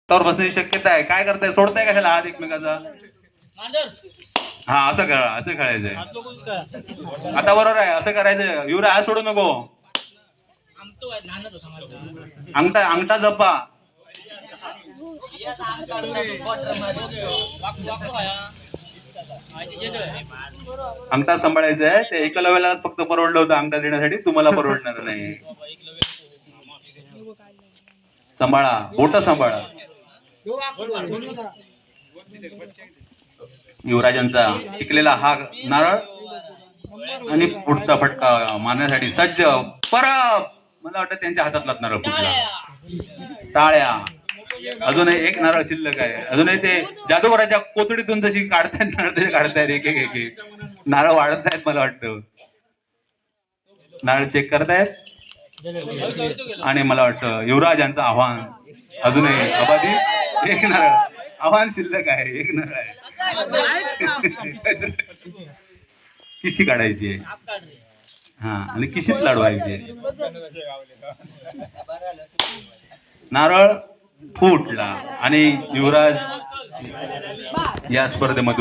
तर बसण्याची शक्यता आहे. काय करताय, सोडताय कशाला हात एकमेकाचा? हा असं करा, असं खेळायचंय. आता बरोबर आहे, असं करायचं. युवराज हात सोडू नको. अंगठा अंगठा जपा. अंगठा सांभाळायचा आहे. ते एकलव्याला फक्त परवडलं होतं अंगठा देण्यासाठी, तुम्हाला परवडणार नाही. सांभाळा, बोट सांभाळा. युवराजांचा टिकलेला हा नारळ आणि पुढचा फटका मारण्यासाठी सज्ज. परत मला वाटतं त्यांच्या हातातलाच नारळ फुटला. टाळ्या. अजूनही एक नारळ शिल्लक आहे. अजूनही ते जादूगराच्या कोथडीतून जशी काढतायत नारळ तसे काढतायत. एक एक एक एक नारळ वाढत आहेत. मला वाटतं नारळ चेक करतायत आणि मला वाटतं युवराजांचं आव्हान अजूनही अबाधित. एक नारळ आव्हान शिल्लक आहे. एक नारळ आहे. किशी काढायची आहे. हा आणि किशीत लाडवायची. नारळ फुटला आणि युवराज या स्पर्धेमधून